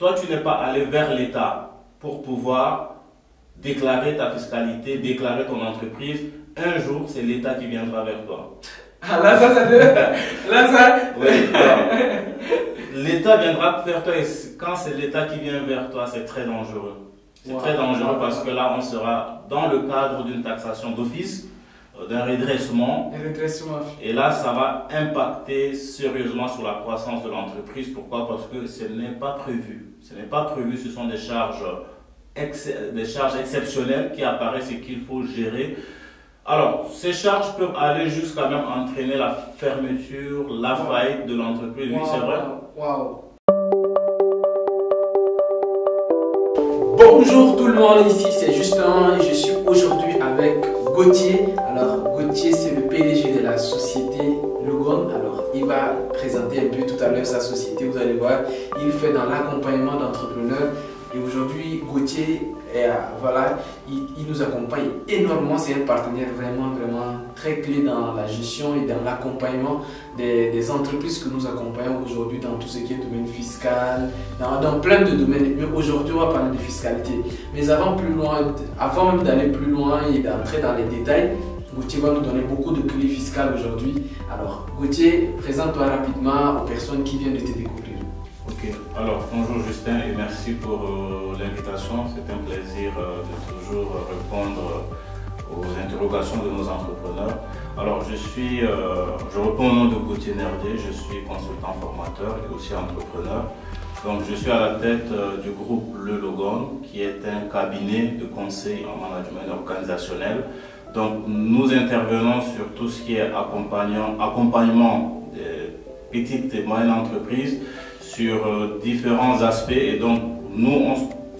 toi tu n'es pas allé vers l'État pour pouvoir déclarer ta fiscalité, déclarer ton entreprise, un jour c'est l'État qui viendra vers toi. Ah là ça... Oui, l'État viendra vers toi et quand c'est l'État qui vient vers toi, c'est très dangereux. C'est très dangereux parce que là, on sera dans le cadre d'une taxation d'office, d'un redressement. Et là, ça va impacter sérieusement sur la croissance de l'entreprise. Pourquoi? Parce que ce n'est pas prévu. Ce n'est pas prévu, ce sont des charges exceptionnelles qui apparaissent et qu'il faut gérer. Alors, ces charges peuvent aller jusqu'à même entraîner la fermeture, la faillite de l'entreprise. Oui, c'est vrai. Bonjour tout le monde, ici c'est Justin et je suis aujourd'hui avec Gauthier. Alors Gauthier c'est le PDG de la société Logon. Alors il va présenter un peu tout à l'heure sa société, vous allez voir. Il fait dans l'accompagnement d'entrepreneurs et aujourd'hui Gauthier voilà, il nous accompagne énormément. C'est un partenaire vraiment très clé dans la gestion et dans l'accompagnement des entreprises que nous accompagnons aujourd'hui dans tout ce qui est domaine fiscal, dans plein de domaines. Mais aujourd'hui, on va parler de fiscalité. Mais avant même d'aller plus loin et d'entrer dans les détails, Gauthier va nous donner beaucoup de clés fiscales aujourd'hui. Alors, Gauthier, présente-toi rapidement aux personnes qui viennent de te découvrir. Ok, alors bonjour Justin et merci pour l'invitation. C'est un plaisir de toujours répondre aux interrogations de nos entrepreneurs. Alors je réponds au nom de Gauthier Nerdier, je suis consultant formateur et aussi entrepreneur. Donc je suis à la tête du groupe Le Logon qui est un cabinet de conseil en management organisationnel. Donc nous intervenons sur tout ce qui est accompagnement des petites et moyennes entreprises sur différents aspects et donc nous on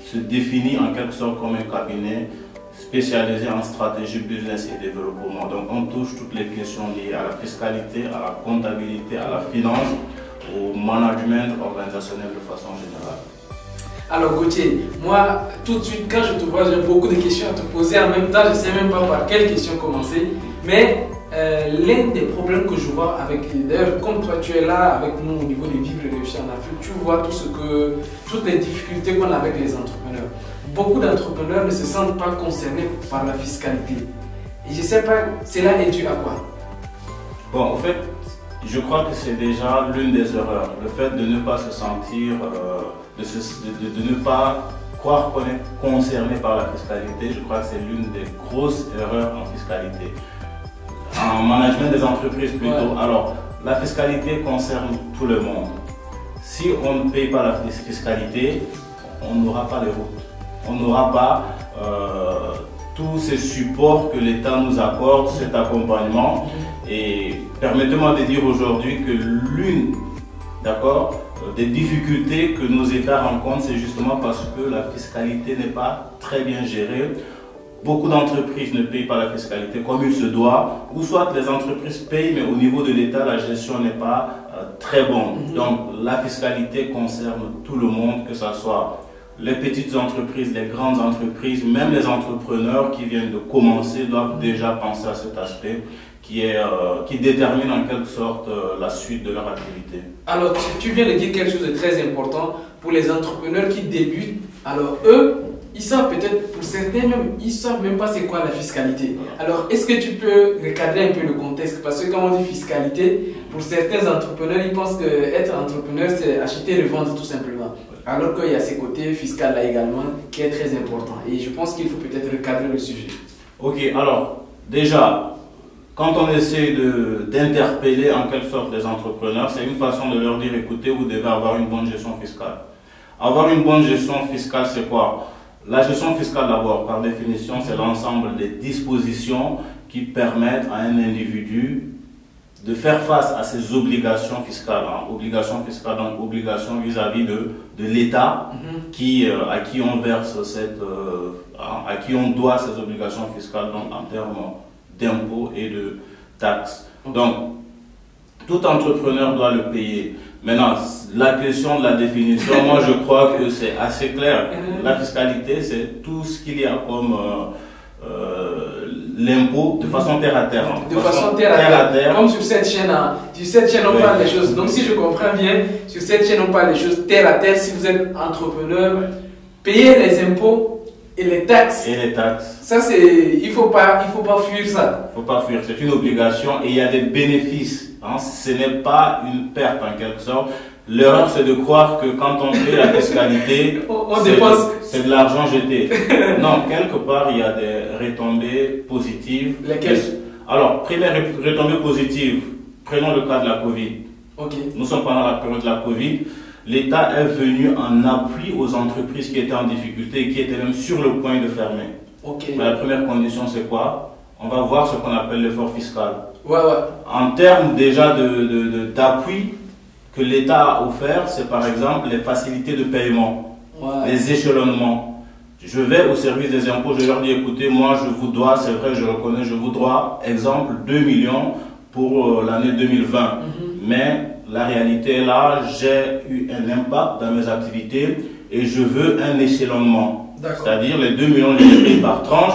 se définit en quelque sorte comme un cabinet spécialisé en stratégie, business et développement. Donc on touche toutes les questions liées à la fiscalité, à la comptabilité, à la finance, au management organisationnel de façon générale. Alors Gauthier, moi tout de suite quand je te vois j'ai beaucoup de questions à te poser en même temps, je ne sais même pas par quelle question commencer, mais l'un des problèmes que je vois d'ailleurs comme toi tu es là avec nous au niveau des vivres et réussir en Afrique, tu vois toutes les difficultés qu'on a avec les entrepreneurs. Beaucoup d'entrepreneurs ne se sentent pas concernés par la fiscalité. Et je ne sais pas, cela est dû à quoi? Bon, en fait, je crois que c'est déjà l'une des erreurs. Le fait de ne pas se sentir, de ne pas croire qu'on est concerné par la fiscalité, je crois que c'est l'une des grosses erreurs en fiscalité. En management des entreprises plutôt. Ouais. Alors, la fiscalité concerne tout le monde. Si on ne paye pas la fiscalité, on n'aura pas les routes. On n'aura pas tous ces supports que l'État nous accorde, cet accompagnement. Et permettez-moi de dire aujourd'hui que l'une des difficultés que nos États rencontrent, c'est justement parce que la fiscalité n'est pas très bien gérée. Beaucoup d'entreprises ne payent pas la fiscalité comme il se doit, ou soit les entreprises payent, mais au niveau de l'État, la gestion n'est pas très bonne. Donc la fiscalité concerne tout le monde, que ce soit les petites entreprises, les grandes entreprises, même les entrepreneurs qui viennent de commencer doivent déjà penser à cet aspect qui détermine en quelque sorte la suite de leur activité. Alors tu viens de dire quelque chose de très important pour les entrepreneurs qui débutent. Alors eux, ils savent peut-être, pour certains même, ils ne savent même pas c'est quoi la fiscalité. Alors, est-ce que tu peux recadrer un peu le contexte? Parce que quand on dit fiscalité, pour certains entrepreneurs, ils pensent qu'être entrepreneur, c'est acheter et revendre tout simplement. Alors qu'il y a ce côté fiscal là également qui est très important. Et je pense qu'il faut peut-être recadrer le sujet. Ok, alors, déjà, quand on essaie d'interpeller en quelque sorte les entrepreneurs, c'est une façon de leur dire, écoutez, vous devez avoir une bonne gestion fiscale. Avoir une bonne gestion fiscale, c'est quoi? La gestion fiscale d'abord, par définition, c'est l'ensemble des dispositions qui permettent à un individu de faire face à ses obligations fiscales. Obligations fiscales, donc obligations vis-à-vis de l'État à qui on verse à qui on doit ces obligations fiscales donc, en termes d'impôts et de taxes. Donc, tout entrepreneur doit le payer. Maintenant, la question de la définition, moi je crois que c'est assez clair. La fiscalité, c'est tout ce qu'il y a comme l'impôt de façon terre à terre. De façon terre à terre. Comme sur cette chaîne, on parle des choses. Donc si je comprends bien, sur cette chaîne on parle des choses terre à terre. Si vous êtes entrepreneur, payez les impôts et les taxes. Et les taxes. Ça c'est, il faut pas fuir ça. Il faut pas fuir, c'est une obligation et il y a des bénéfices. Hein. Ce n'est pas une perte en quelque sorte. L'erreur, c'est de croire que quand on fait la fiscalité, c'est de l'argent jeté. Non, quelque part, il y a des retombées positives. Lesquelles? Alors, première retombée positive, prenons le cas de la Covid. Okay. Nous sommes pendant la période de la Covid. L'État est venu en appui aux entreprises qui étaient en difficulté et qui étaient même sur le point de fermer. Okay. Mais la première condition, c'est quoi? On va voir ce qu'on appelle l'effort fiscal. Ouais. En termes déjà d'appui, que l'État a offert, c'est par exemple les facilités de paiement, les échelonnements. Je vais au service des impôts, je leur dis écoutez, moi je vous dois, c'est vrai, je reconnais, je vous dois, exemple, 2 millions pour l'année 2020. Mais la réalité est là, j'ai eu un impact dans mes activités et je veux un échelonnement. C'est-à-dire les 2 millions livrés par tranche.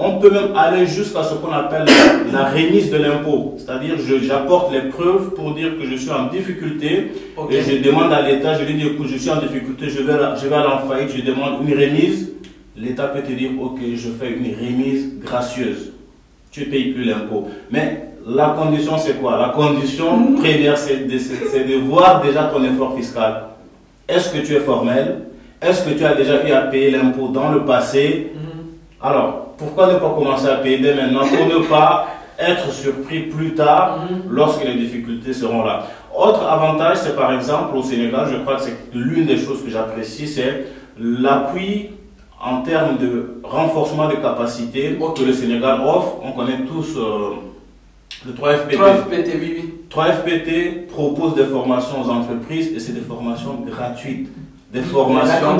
On peut même aller jusqu'à ce qu'on appelle la remise de l'impôt. C'est-à-dire, j'apporte les preuves pour dire que je suis en difficulté et je demande à l'État, je lui dis, écoute, je suis en difficulté, je vais aller en faillite, je demande une remise. L'État peut te dire, ok, je fais une remise gracieuse. Tu ne payes plus l'impôt. Mais la condition, c'est quoi? La condition première, c'est de voir déjà ton effort fiscal. Est-ce que tu es formel? Est-ce que tu as déjà eu à payer l'impôt dans le passé? Alors, pourquoi ne pas commencer à payer dès maintenant pour ne pas être surpris plus tard lorsque les difficultés seront là? Autre avantage, c'est par exemple au Sénégal, je crois que c'est l'une des choses que j'apprécie, c'est l'appui en termes de renforcement des capacités que le Sénégal offre. On connaît tous le 3FPT. 3FPT, oui. 3FPT propose des formations aux entreprises et c'est des formations gratuites. Des formations.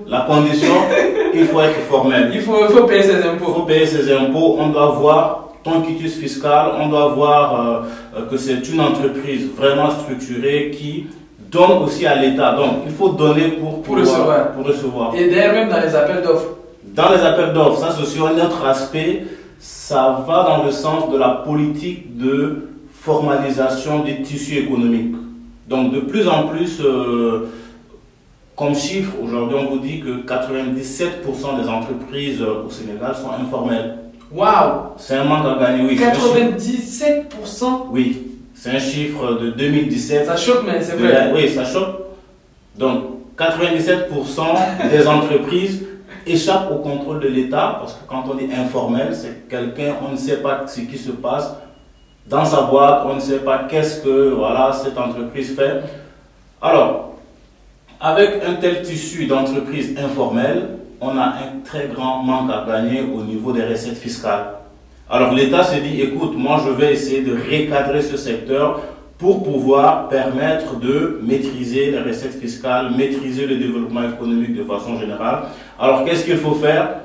La condition, il faut être formel. Il faut payer ses impôts. Il faut payer ses impôts. On doit voir ton quitus fiscal. On doit voir que c'est une entreprise vraiment structurée qui donne aussi à l'État. Donc, il faut donner pour recevoir. Et d'ailleurs, même dans les appels d'offres. Dans les appels d'offres, ça c'est aussi un autre aspect. Ça va dans le sens de la politique de formalisation des tissus économiques. Donc, de plus en plus. Comme chiffre, aujourd'hui, on vous dit que 97% des entreprises au Sénégal sont informelles. Waouh! C'est un manque à gagner, oui. 97%? Oui, c'est un chiffre de 2017. Ça choque, mais c'est vrai. Oui, ça choque. Donc, 97% des entreprises échappent au contrôle de l'État parce que quand on est informel, c'est quelqu'un, on ne sait pas ce qui se passe dans sa boîte, on ne sait pas qu'est-ce que cette entreprise fait. Alors, avec un tel tissu d'entreprises informelles, on a un très grand manque à gagner au niveau des recettes fiscales. Alors l'État se dit, écoute, moi je vais essayer de recadrer ce secteur pour pouvoir permettre de maîtriser les recettes fiscales, maîtriser le développement économique de façon générale. Alors qu'est-ce qu'il faut faire?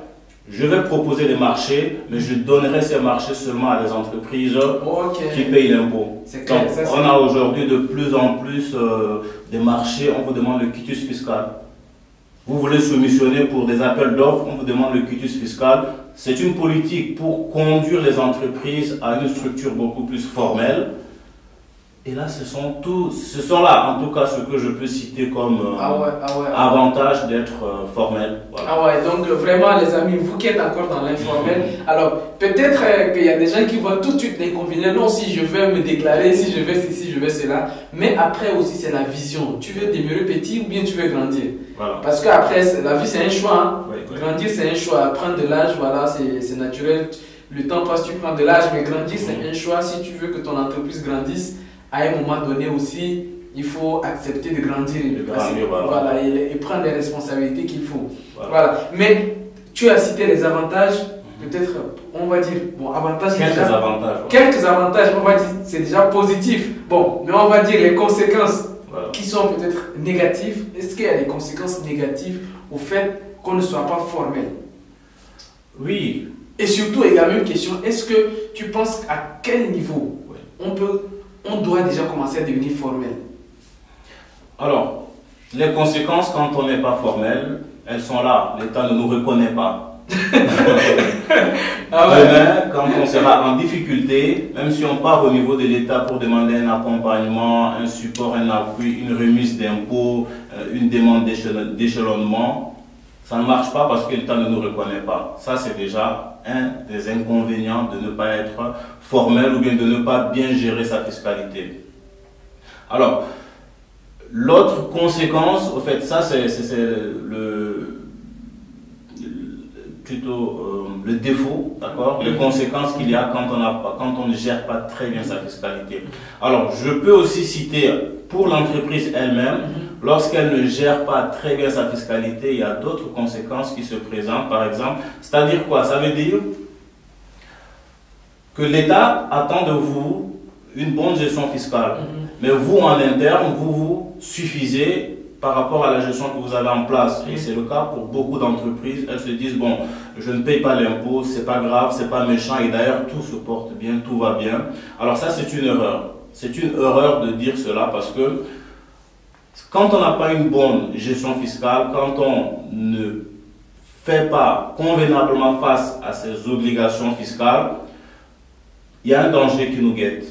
Je vais proposer des marchés, mais je donnerai ces marchés seulement à des entreprises qui payent l'impôt. Donc, on a aujourd'hui de plus en plus des marchés, on vous demande le quitus fiscal. Vous voulez soumissionner pour des appels d'offres, on vous demande le quitus fiscal. C'est une politique pour conduire les entreprises à une structure beaucoup plus formelle. Et là, ce sont là, en tout cas, ce que je peux citer comme avantage d'être formel. Voilà. Ah ouais, donc vraiment, les amis, vous qui êtes encore dans l'informel, alors peut-être qu'il y a des gens qui voient tout de suite l'inconvénient. Non, si je vais me déclarer, si je vais ceci, je vais cela. Mais après aussi, c'est la vision. Tu veux demeurer petit ou bien tu veux grandir? Voilà. Parce qu'après, la vie, c'est un choix. Hein. Oui. Grandir, c'est un choix. Prendre de l'âge, voilà, c'est naturel. Le temps passe, tu prends de l'âge, mais grandir, c'est un choix. Si tu veux que ton entreprise grandisse, à un moment donné aussi, il faut accepter de grandir et prendre les responsabilités qu'il faut. Voilà. Mais tu as cité les avantages, peut-être, on va dire, bon, avantages. Quelques avantages, on va dire, c'est déjà positif. Bon, mais on va dire les conséquences qui sont peut-être négatives. Est-ce qu'il y a des conséquences négatives au fait qu'on ne soit pas formel? Oui. Et surtout, également une question, est-ce que tu penses à quel niveau on doit déjà commencer à devenir formel? Alors, les conséquences quand on n'est pas formel, elles sont là. L'État ne nous reconnaît pas. Ah ouais. Demain, quand on sera en difficulté, même si on part au niveau de l'État pour demander un accompagnement, un support, un appui, une remise d'impôts, une demande d'échelonnement, ça ne marche pas parce que l'État ne nous reconnaît pas. Ça, c'est déjà un des inconvénients de ne pas être formel ou bien de ne pas bien gérer sa fiscalité. Alors, l'autre conséquence, au fait, ça c'est le défaut, d'accord, les conséquences qu'il y a quand on ne gère pas très bien sa fiscalité. Alors, je peux aussi citer pour l'entreprise elle-même, lorsqu'elle ne gère pas très bien sa fiscalité, il y a d'autres conséquences qui se présentent, par exemple. C'est-à-dire quoi? Ça veut dire que l'État attend de vous une bonne gestion fiscale. Mais vous, en interne, vous vous suffisez par rapport à la gestion que vous avez en place. Et c'est le cas pour beaucoup d'entreprises. Elles se disent, bon, je ne paye pas l'impôt, c'est pas grave, c'est pas méchant, et d'ailleurs, tout se porte bien, tout va bien. Alors ça, c'est une erreur. C'est une erreur de dire cela parce que quand on n'a pas une bonne gestion fiscale, quand on ne fait pas convenablement face à ses obligations fiscales, il y a un danger qui nous guette.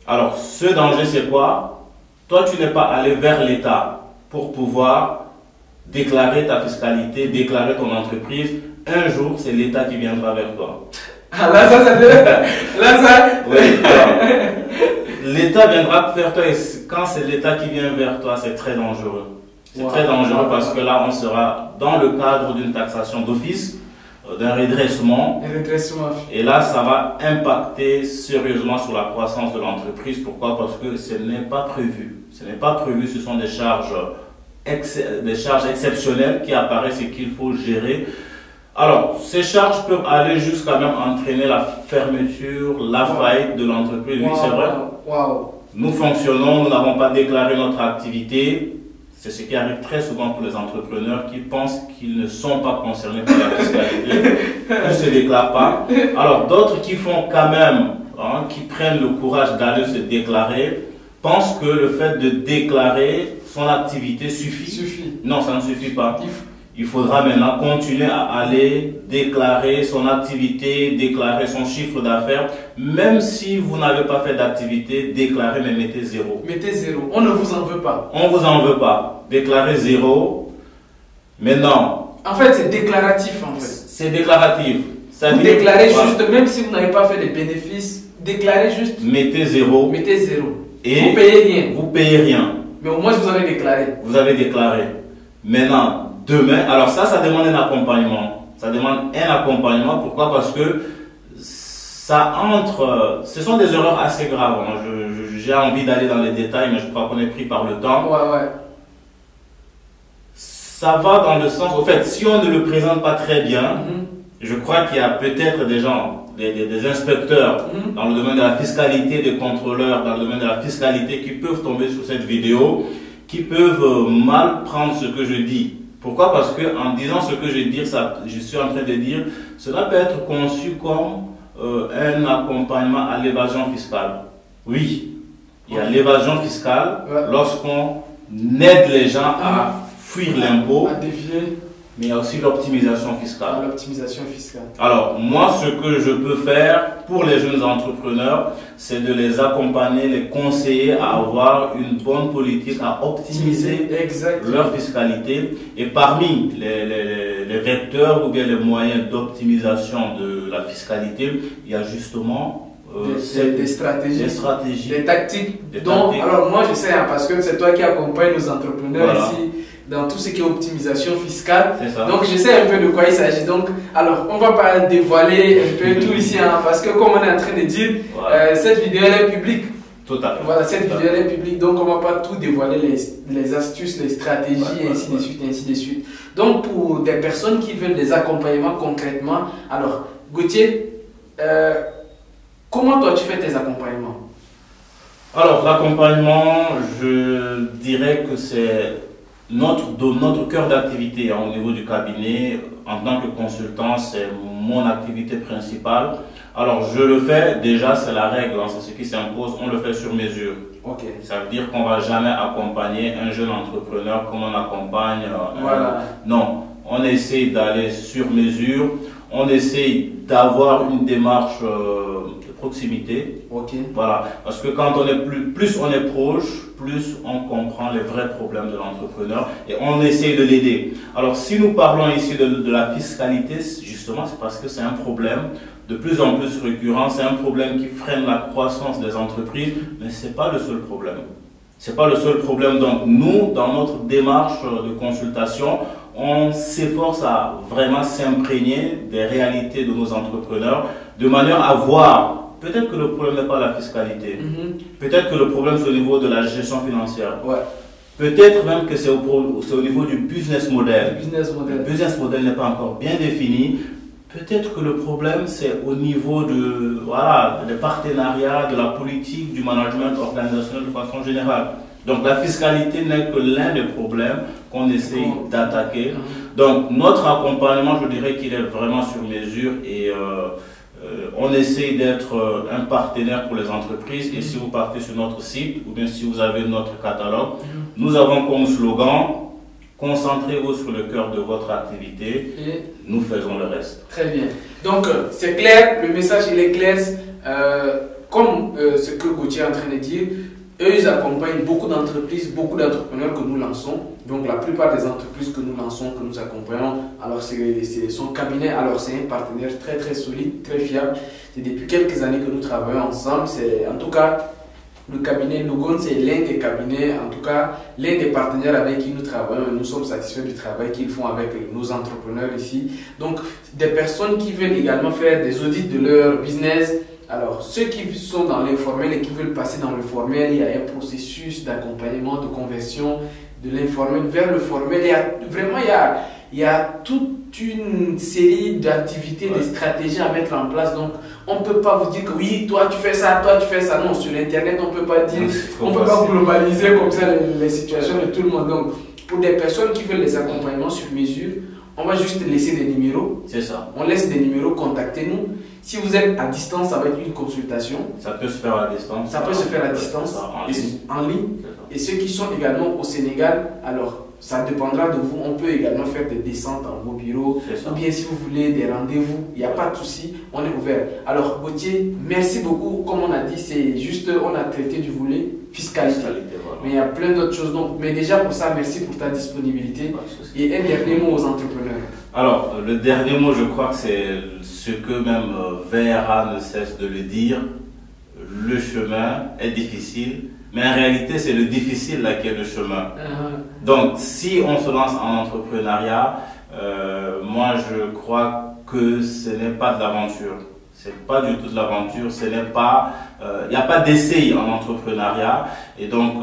Alors, ce danger, c'est quoi? Toi, tu n'es pas allé vers l'État pour pouvoir déclarer ta fiscalité, déclarer ton entreprise. Un jour, c'est l'État qui viendra vers toi. Ah, là, ça. Oui, l'État viendra vers toi et quand c'est l'État qui vient vers toi, c'est très dangereux. C'est très dangereux parce que là, on sera dans le cadre d'une taxation d'office, d'un redressement. Et là, ça va impacter sérieusement sur la croissance de l'entreprise. Pourquoi? Parce que ce n'est pas prévu. Ce n'est pas prévu, ce sont des charges exceptionnelles qui apparaissent et qu'il faut gérer. Alors, ces charges peuvent aller jusqu'à même entraîner la fermeture, la faillite de l'entreprise. Oui, c'est vrai. Nous fonctionnons, nous n'avons pas déclaré notre activité. C'est ce qui arrive très souvent pour les entrepreneurs qui pensent qu'ils ne sont pas concernés par la fiscalité, qui ne se déclarent pas. Alors d'autres qui font quand même, qui prennent le courage d'aller se déclarer, pensent que le fait de déclarer son activité suffit. Non, ça ne suffit pas. Il faudra maintenant continuer à aller déclarer son activité, déclarer son chiffre d'affaires. Même si vous n'avez pas fait d'activité, déclarez, mais mettez zéro. Mettez zéro. On ne vous en veut pas. On ne vous en veut pas. Déclarez zéro. Mais non. En fait, c'est déclaratif. En fait. C'est déclaratif. Vous déclarez juste, même si vous n'avez pas fait de bénéfices, déclarez juste. Mettez zéro. Mettez zéro. Et vous payez rien. Vous payez rien. Mais au moins, vous avez déclaré. Vous avez déclaré. Maintenant, demain, alors ça demande un accompagnement. Ça demande un accompagnement. Pourquoi? Parce que ça entre. Ce sont des erreurs assez graves. J'ai envie d'aller dans les détails, mais je crois qu'on est pris par le temps. Ouais. Ça va dans le sens. Au fait, si on ne le présente pas très bien, je crois qu'il y a peut-être des gens, des inspecteurs dans le domaine de la fiscalité, des contrôleurs dans le domaine de la fiscalité qui peuvent tomber sur cette vidéo, qui peuvent mal prendre ce que je dis. Pourquoi? Parce que en disant ce que je suis en train de dire, cela peut être conçu comme un accompagnement à l'évasion fiscale. Oui, il y a l'évasion fiscale lorsqu'on aide les gens à fuir l'impôt, à dévier. Mais il y a aussi l'optimisation fiscale. L'optimisation fiscale. Alors, moi, ce que je peux faire pour les jeunes entrepreneurs, c'est de les accompagner, les conseiller à avoir une bonne politique, à optimiser leur fiscalité. Et parmi les vecteurs ou bien les moyens d'optimisation de la fiscalité, il y a justement des stratégies, des tactiques. Alors, moi, je sais, parce que c'est toi qui accompagnes nos entrepreneurs ici dans tout ce qui est optimisation fiscale. Donc je sais un peu de quoi il s'agit. Donc, alors on va pas dévoiler un peu tout ici, parce que comme on est en train de dire, cette vidéo elle est publique. Tout à fait. Voilà, cette vidéo elle est publique, donc on va pas tout dévoiler, les astuces, les stratégies, et ainsi de suite, ainsi de suite. Donc pour des personnes qui veulent des accompagnements concrètement, alors Gauthier, comment toi tu fais tes accompagnements? Alors l'accompagnement, je dirais que c'est notre cœur d'activité au niveau du cabinet. En tant que consultant, c'est mon activité principale. Alors je le fais, déjà c'est la règle, c'est ce qui s'impose, on le fait sur mesure. Ça veut dire qu'on ne va jamais accompagner un jeune entrepreneur comme on accompagne non, on essaye d'aller sur mesure, on essaye d'avoir une démarche de proximité. Ok. Voilà, parce que quand on est plus on est proche, plus on comprend les vrais problèmes de l'entrepreneur et on essaye de l'aider. Alors si nous parlons ici de la fiscalité, justement c'est parce que c'est un problème de plus en plus récurrent, c'est un problème qui freine la croissance des entreprises, mais ce n'est pas le seul problème. C'est pas le seul problème. Donc nous, dans notre démarche de consultation, on s'efforce à vraiment s'imprégner des réalités de nos entrepreneurs, de manière à voir, peut-être que le problème n'est pas la fiscalité, peut-être que le problème c'est au niveau de la gestion financière, peut-être même que c'est au niveau du business model. Le business model n'est pas encore bien défini. Peut-être que le problème, c'est au niveau de, voilà, des partenariats, de la politique, du management organisationnel de façon générale. Donc la fiscalité n'est que l'un des problèmes qu'on essaye d'attaquer. Donc notre accompagnement, je dirais qu'il est vraiment sur mesure et on essaye d'être un partenaire pour les entreprises. Et si vous partez sur notre site ou bien si vous avez notre catalogue, nous avons comme slogan: concentrez-vous sur le cœur de votre activité, et nous faisons le reste. Très bien. Donc, c'est clair, le message il est clair. Comme ce que Gauthier est en train de dire, eux ils accompagnent beaucoup d'entreprises, beaucoup d'entrepreneurs que nous lançons. Donc, la plupart des entreprises que nous lançons, que nous accompagnons, alors c'est son cabinet, alors c'est un partenaire très très solide, très fiable. C'est depuis quelques années que nous travaillons ensemble. C'est en tout cas le cabinet Logon, c'est l'un des cabinets, en tout cas l'un des partenaires avec qui nous travaillons. Nous sommes satisfaits du travail qu'ils font avec nos entrepreneurs ici. Donc, des personnes qui veulent également faire des audits de leur business. Alors, ceux qui sont dans l'informel et qui veulent passer dans le formel, il y a un processus d'accompagnement, de conversion de l'informel vers le formel. Il y a toute une série d'activités, de stratégies à mettre en place. Donc, on ne peut pas vous dire que oui, toi tu fais ça, toi tu fais ça. Non, sur l'internet, on ne peut pas dire, on peut pas globaliser comme ça les situations de tout le monde. Donc, pour des personnes qui veulent des accompagnements sur mesure, on va juste laisser des numéros. C'est ça. On laisse des numéros, contactez-nous. Si vous êtes à distance avec une consultation, ça peut se faire à distance. Ça peut se faire à distance, en ligne. Et ceux qui sont également au Sénégal, alors ça dépendra de vous. On peut également faire des descentes dans vos bureaux. Ou bien si vous voulez des rendez-vous, il n'y a pas de souci, on est ouvert. Alors Gauthier, merci beaucoup. Comme on a dit, c'est juste, on a traité du volet fiscalité. Voilà. Mais il y a plein d'autres choses. Donc, mais déjà pour ça, merci pour ta disponibilité. Et un dernier mot aux entrepreneurs. Alors, le dernier mot, je crois que c'est ce que même VRA ne cesse de le dire. Le chemin est difficile, mais en réalité, c'est le difficile là qui est le chemin. Donc, si on se lance en entrepreneuriat, moi, je crois que ce n'est pas de l'aventure. C'est pas du tout de l'aventure. Ce n'est pas, il n'y a pas d'essai en entrepreneuriat. Et donc,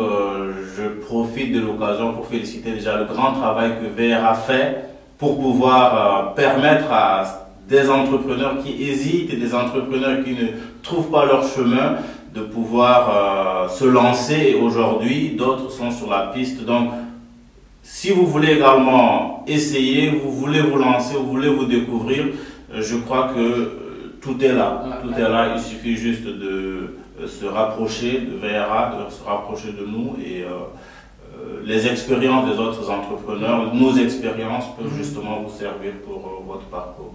je profite de l'occasion pour féliciter déjà le grand travail que VRA fait pour pouvoir permettre à des entrepreneurs qui hésitent et des entrepreneurs qui ne trouvent pas leur chemin de pouvoir se lancer. Aujourd'hui, d'autres sont sur la piste. Donc, si vous voulez également essayer, vous voulez vous lancer, vous voulez vous découvrir, je crois que tout est là. Tout est là. Il suffit juste de se rapprocher de VRA, de se rapprocher de nous et les expériences des autres entrepreneurs, nos expériences peuvent justement vous servir pour votre parcours.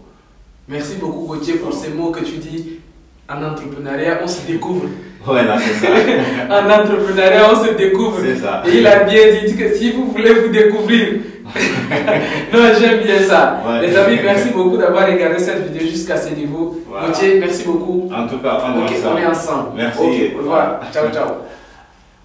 Merci beaucoup Gauthier pour ces mots que tu dis. En entrepreneuriat, on se découvre. Voilà, c'est ça. En entrepreneuriat, on se découvre. C'est ça. Et il a bien dit que si vous voulez vous découvrir. Non, j'aime bien ça. Ouais. Les amis, merci beaucoup d'avoir regardé cette vidéo jusqu'à ce niveau. Voilà. Gauthier, merci beaucoup. En tout cas, on est ensemble. Merci. Okay, au revoir. Ciao, ciao.